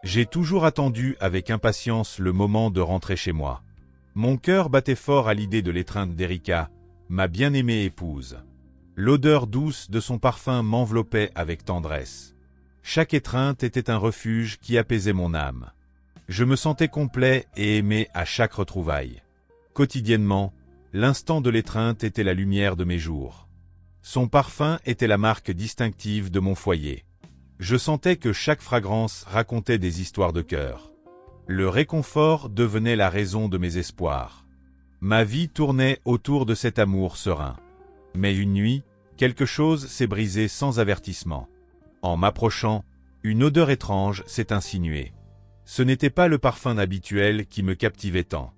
J'ai toujours attendu avec impatience le moment de rentrer chez moi. Mon cœur battait fort à l'idée de l'étreinte d'Erika, ma bien-aimée épouse. L'odeur douce de son parfum m'enveloppait avec tendresse. Chaque étreinte était un refuge qui apaisait mon âme. Je me sentais complet et aimé à chaque retrouvaille. Quotidiennement, l'instant de l'étreinte était la lumière de mes jours. Son parfum était la marque distinctive de mon foyer. Je sentais que chaque fragrance racontait des histoires de cœur. Le réconfort devenait la raison de mes espoirs. Ma vie tournait autour de cet amour serein. Mais une nuit, quelque chose s'est brisé sans avertissement. En m'approchant, une odeur étrange s'est insinuée. Ce n'était pas le parfum habituel qui me captivait tant.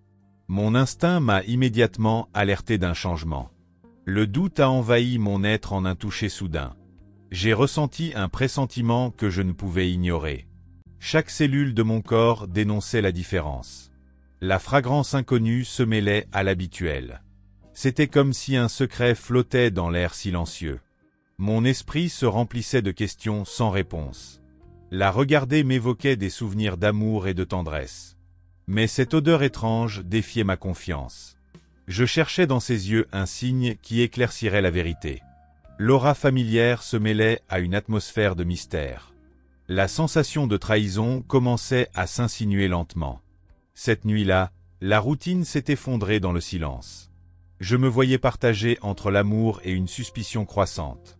Mon instinct m'a immédiatement alerté d'un changement. Le doute a envahi mon être en un toucher soudain. J'ai ressenti un pressentiment que je ne pouvais ignorer. Chaque cellule de mon corps dénonçait la différence. La fragrance inconnue se mêlait à l'habituel. C'était comme si un secret flottait dans l'air silencieux. Mon esprit se remplissait de questions sans réponse. La regarder m'évoquait des souvenirs d'amour et de tendresse. Mais cette odeur étrange défiait ma confiance. Je cherchais dans ses yeux un signe qui éclaircirait la vérité. L'aura familière se mêlait à une atmosphère de mystère. La sensation de trahison commençait à s'insinuer lentement. Cette nuit-là, la routine s'est effondrée dans le silence. Je me voyais partagé entre l'amour et une suspicion croissante.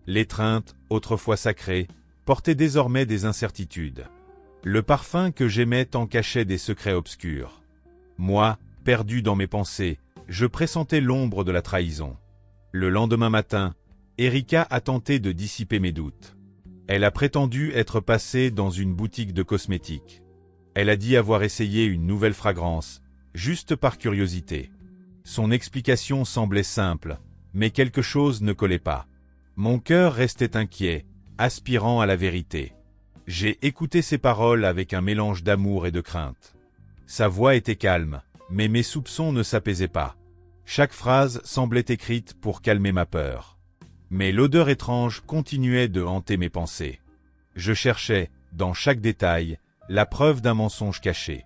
L'étreinte, autrefois sacrée, portait désormais des incertitudes. Le parfum que j'aimais en cachait des secrets obscurs. Moi, perdu dans mes pensées, je pressentais l'ombre de la trahison. Le lendemain matin, Erika a tenté de dissiper mes doutes. Elle a prétendu être passée dans une boutique de cosmétiques. Elle a dit avoir essayé une nouvelle fragrance, juste par curiosité. Son explication semblait simple, mais quelque chose ne collait pas. Mon cœur restait inquiet, aspirant à la vérité. J'ai écouté ses paroles avec un mélange d'amour et de crainte. Sa voix était calme, mais mes soupçons ne s'apaisaient pas. Chaque phrase semblait écrite pour calmer ma peur. Mais l'odeur étrange continuait de hanter mes pensées. Je cherchais, dans chaque détail, la preuve d'un mensonge caché.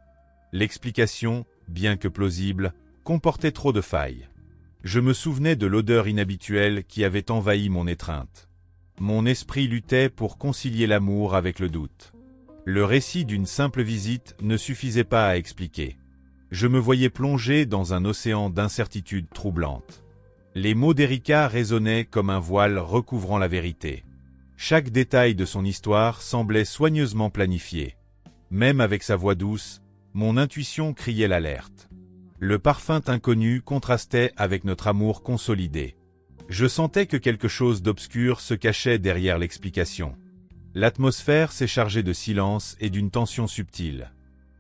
L'explication, bien que plausible, comportait trop de failles. Je me souvenais de l'odeur inhabituelle qui avait envahi mon étreinte. Mon esprit luttait pour concilier l'amour avec le doute. Le récit d'une simple visite ne suffisait pas à expliquer. Je me voyais plongé dans un océan d'incertitudes troublantes. Les mots d'Erika résonnaient comme un voile recouvrant la vérité. Chaque détail de son histoire semblait soigneusement planifié. Même avec sa voix douce, mon intuition criait l'alerte. Le parfum inconnu contrastait avec notre amour consolidé. Je sentais que quelque chose d'obscur se cachait derrière l'explication. L'atmosphère s'est chargée de silence et d'une tension subtile.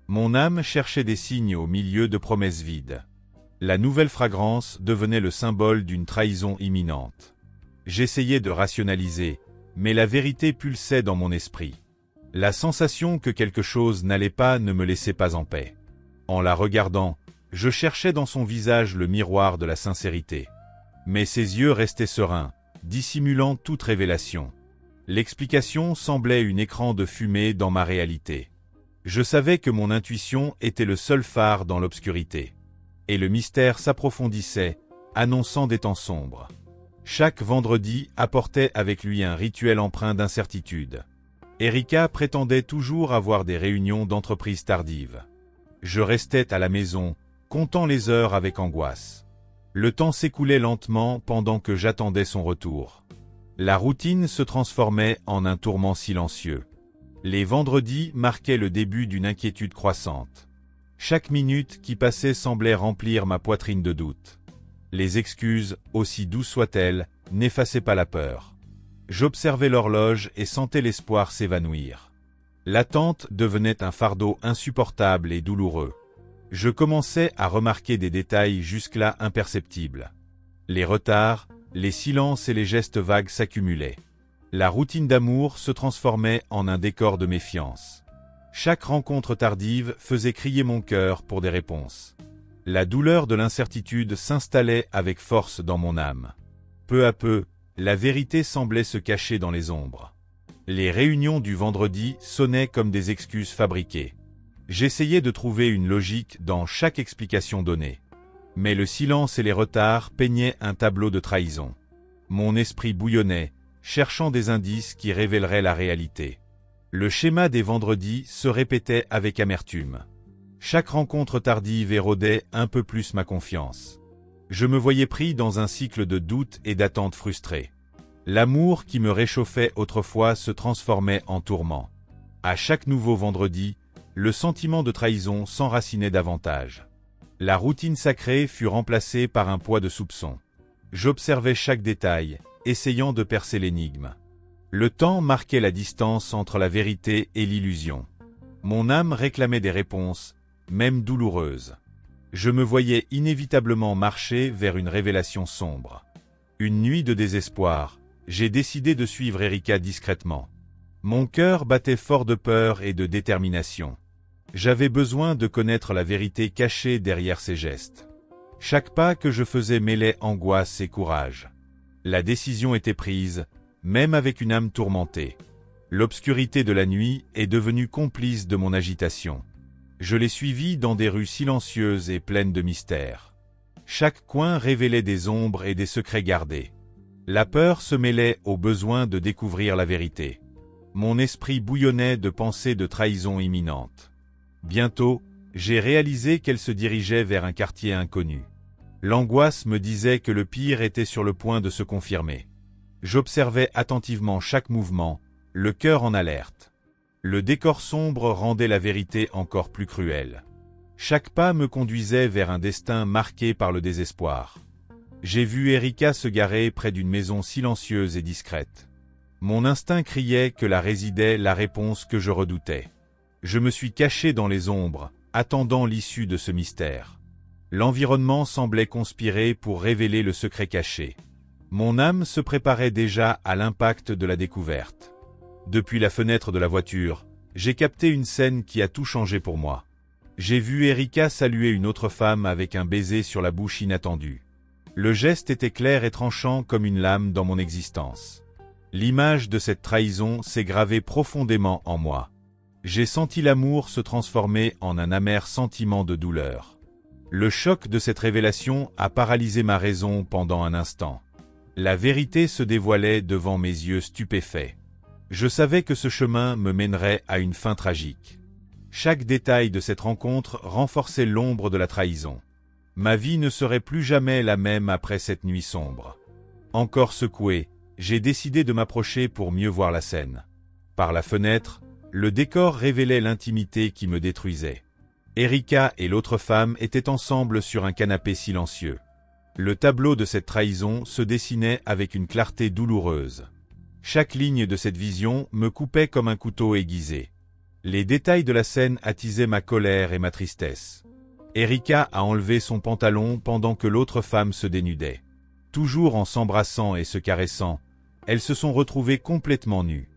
Mon âme cherchait des signes au milieu de promesses vides. La nouvelle fragrance devenait le symbole d'une trahison imminente. J'essayais de rationaliser, mais la vérité pulsait dans mon esprit. La sensation que quelque chose n'allait pas ne me laissait pas en paix. En la regardant, je cherchais dans son visage le miroir de la sincérité. Mais ses yeux restaient sereins, dissimulant toute révélation. L'explication semblait un écran de fumée dans ma réalité. Je savais que mon intuition était le seul phare dans l'obscurité. Et le mystère s'approfondissait, annonçant des temps sombres. Chaque vendredi apportait avec lui un rituel empreint d'incertitude. Erika prétendait toujours avoir des réunions d'entreprise tardives. Je restais à la maison, comptant les heures avec angoisse. Le temps s'écoulait lentement pendant que j'attendais son retour. La routine se transformait en un tourment silencieux. Les vendredis marquaient le début d'une inquiétude croissante. Chaque minute qui passait semblait remplir ma poitrine de doutes. Les excuses, aussi douces soient-elles, n'effaçaient pas la peur. J'observais l'horloge et sentais l'espoir s'évanouir. L'attente devenait un fardeau insupportable et douloureux. Je commençais à remarquer des détails jusque-là imperceptibles. Les retards, les silences et les gestes vagues s'accumulaient. La routine d'amour se transformait en un décor de méfiance. Chaque rencontre tardive faisait crier mon cœur pour des réponses. La douleur de l'incertitude s'installait avec force dans mon âme. Peu à peu, la vérité semblait se cacher dans les ombres. Les réunions du vendredi sonnaient comme des excuses fabriquées. J'essayais de trouver une logique dans chaque explication donnée. Mais le silence et les retards peignaient un tableau de trahison. Mon esprit bouillonnait, cherchant des indices qui révéleraient la réalité. Le schéma des vendredis se répétait avec amertume. Chaque rencontre tardive érodait un peu plus ma confiance. Je me voyais pris dans un cycle de doutes et d'attentes frustrées. L'amour qui me réchauffait autrefois se transformait en tourment. À chaque nouveau vendredi, le sentiment de trahison s'enracinait davantage. La routine sacrée fut remplacée par un poids de soupçons. J'observais chaque détail, essayant de percer l'énigme. Le temps marquait la distance entre la vérité et l'illusion. Mon âme réclamait des réponses, même douloureuses. Je me voyais inévitablement marcher vers une révélation sombre. Une nuit de désespoir, j'ai décidé de suivre Erika discrètement. Mon cœur battait fort de peur et de détermination. J'avais besoin de connaître la vérité cachée derrière ses gestes. Chaque pas que je faisais mêlait angoisse et courage. La décision était prise, même avec une âme tourmentée. L'obscurité de la nuit est devenue complice de mon agitation. Je l'ai suivie dans des rues silencieuses et pleines de mystères. Chaque coin révélait des ombres et des secrets gardés. La peur se mêlait au besoin de découvrir la vérité. Mon esprit bouillonnait de pensées de trahison imminente. Bientôt, j'ai réalisé qu'elle se dirigeait vers un quartier inconnu. L'angoisse me disait que le pire était sur le point de se confirmer. J'observais attentivement chaque mouvement, le cœur en alerte. Le décor sombre rendait la vérité encore plus cruelle. Chaque pas me conduisait vers un destin marqué par le désespoir. J'ai vu Erika se garer près d'une maison silencieuse et discrète. Mon instinct criait que là résidait la réponse que je redoutais. Je me suis caché dans les ombres, attendant l'issue de ce mystère. L'environnement semblait conspirer pour révéler le secret caché. Mon âme se préparait déjà à l'impact de la découverte. Depuis la fenêtre de la voiture, j'ai capté une scène qui a tout changé pour moi. J'ai vu Erika saluer une autre femme avec un baiser sur la bouche inattendue. Le geste était clair et tranchant comme une lame dans mon existence. L'image de cette trahison s'est gravée profondément en moi. J'ai senti l'amour se transformer en un amer sentiment de douleur. Le choc de cette révélation a paralysé ma raison pendant un instant. La vérité se dévoilait devant mes yeux stupéfaits. Je savais que ce chemin me mènerait à une fin tragique. Chaque détail de cette rencontre renforçait l'ombre de la trahison. Ma vie ne serait plus jamais la même après cette nuit sombre. Encore secoué, j'ai décidé de m'approcher pour mieux voir la scène. Par la fenêtre, le décor révélait l'intimité qui me détruisait. Erika et l'autre femme étaient ensemble sur un canapé silencieux. Le tableau de cette trahison se dessinait avec une clarté douloureuse. Chaque ligne de cette vision me coupait comme un couteau aiguisé. Les détails de la scène attisaient ma colère et ma tristesse. Erika a enlevé son pantalon pendant que l'autre femme se dénudait. Toujours en s'embrassant et se caressant, elles se sont retrouvées complètement nues.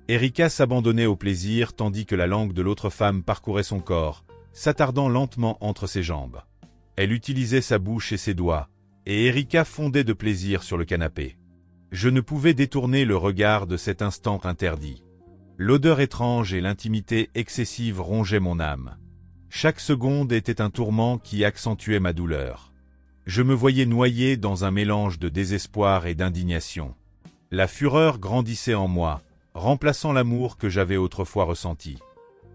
Erika s'abandonnait au plaisir tandis que la langue de l'autre femme parcourait son corps, s'attardant lentement entre ses jambes. Elle utilisait sa bouche et ses doigts, et Erika fondait de plaisir sur le canapé. Je ne pouvais détourner le regard de cet instant interdit. L'odeur étrange et l'intimité excessive rongeaient mon âme. Chaque seconde était un tourment qui accentuait ma douleur. Je me voyais noyé dans un mélange de désespoir et d'indignation. La fureur grandissait en moi, remplaçant l'amour que j'avais autrefois ressenti.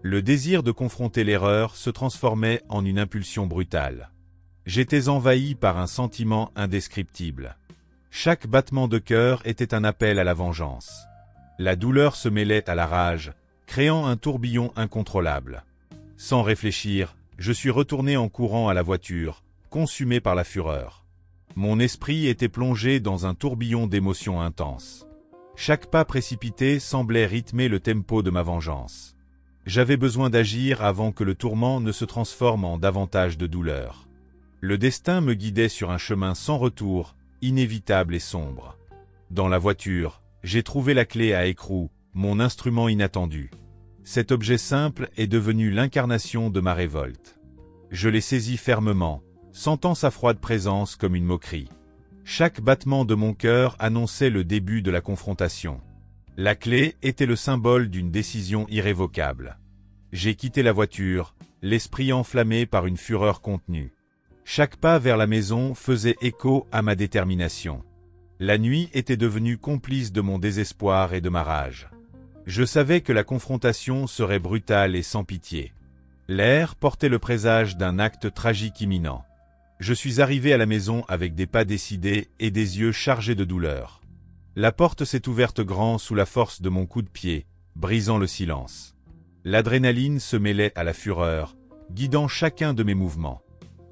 Le désir de confronter l'erreur se transformait en une impulsion brutale. J'étais envahi par un sentiment indescriptible. Chaque battement de cœur était un appel à la vengeance. La douleur se mêlait à la rage, créant un tourbillon incontrôlable. Sans réfléchir, je suis retourné en courant à la voiture, consumé par la fureur. Mon esprit était plongé dans un tourbillon d'émotions intenses. Chaque pas précipité semblait rythmer le tempo de ma vengeance. J'avais besoin d'agir avant que le tourment ne se transforme en davantage de douleur. Le destin me guidait sur un chemin sans retour, inévitable et sombre. Dans la voiture, j'ai trouvé la clé à écrou, mon instrument inattendu. Cet objet simple est devenu l'incarnation de ma révolte. Je l'ai saisi fermement, sentant sa froide présence comme une moquerie. Chaque battement de mon cœur annonçait le début de la confrontation. La clé était le symbole d'une décision irrévocable. J'ai quitté la voiture, l'esprit enflammé par une fureur contenue. Chaque pas vers la maison faisait écho à ma détermination. La nuit était devenue complice de mon désespoir et de ma rage. Je savais que la confrontation serait brutale et sans pitié. L'air portait le présage d'un acte tragique imminent. Je suis arrivé à la maison avec des pas décidés et des yeux chargés de douleur. La porte s'est ouverte grand sous la force de mon coup de pied, brisant le silence. L'adrénaline se mêlait à la fureur, guidant chacun de mes mouvements.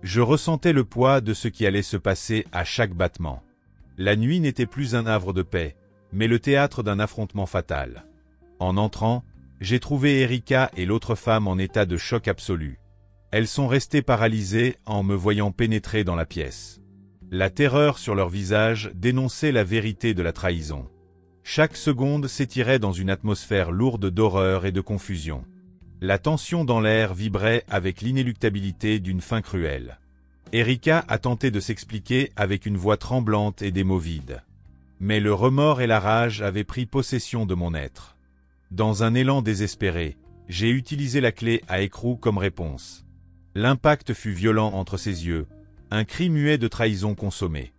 Je ressentais le poids de ce qui allait se passer à chaque battement. La nuit n'était plus un havre de paix, mais le théâtre d'un affrontement fatal. En entrant, j'ai trouvé Erika et l'autre femme en état de choc absolu. Elles sont restées paralysées en me voyant pénétrer dans la pièce. La terreur sur leur visage dénonçait la vérité de la trahison. Chaque seconde s'étirait dans une atmosphère lourde d'horreur et de confusion. La tension dans l'air vibrait avec l'inéluctabilité d'une fin cruelle. Erika a tenté de s'expliquer avec une voix tremblante et des mots vides. Mais le remords et la rage avaient pris possession de mon être. Dans un élan désespéré, j'ai utilisé la clé à écrou comme réponse. L'impact fut violent entre ses yeux, un cri muet de trahison consommé.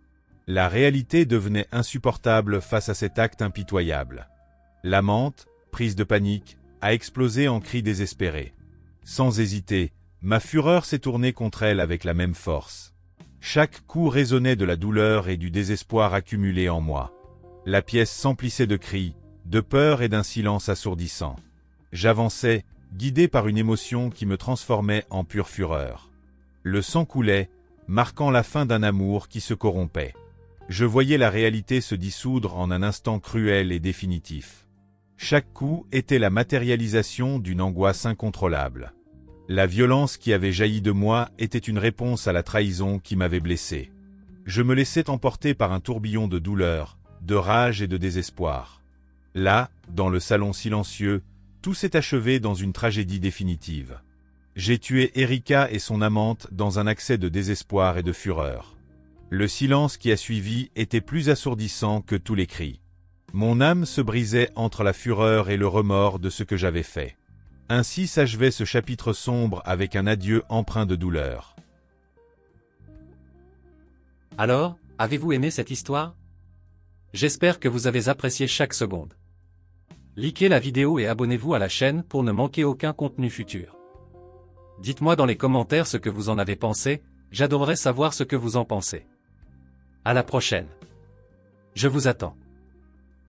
La réalité devenait insupportable face à cet acte impitoyable. L'amante, prise de panique, a explosé en cris désespérés. Sans hésiter, ma fureur s'est tournée contre elle avec la même force. Chaque coup résonnait de la douleur et du désespoir accumulés en moi. La pièce s'emplissait de cris, de peur et d'un silence assourdissant. J'avançais, guidé par une émotion qui me transformait en pure fureur. Le sang coulait, marquant la fin d'un amour qui se corrompait. Je voyais la réalité se dissoudre en un instant cruel et définitif. Chaque coup était la matérialisation d'une angoisse incontrôlable. La violence qui avait jailli de moi était une réponse à la trahison qui m'avait blessé. Je me laissais emporter par un tourbillon de douleur, de rage et de désespoir. Là, dans le salon silencieux, tout s'est achevé dans une tragédie définitive. J'ai tué Erika et son amante dans un accès de désespoir et de fureur. Le silence qui a suivi était plus assourdissant que tous les cris. Mon âme se brisait entre la fureur et le remords de ce que j'avais fait. Ainsi s'achevait ce chapitre sombre avec un adieu empreint de douleur. Alors, avez-vous aimé cette histoire? J'espère que vous avez apprécié chaque seconde. Likez la vidéo et abonnez-vous à la chaîne pour ne manquer aucun contenu futur. Dites-moi dans les commentaires ce que vous en avez pensé, j'adorerais savoir ce que vous en pensez. À la prochaine. Je vous attends.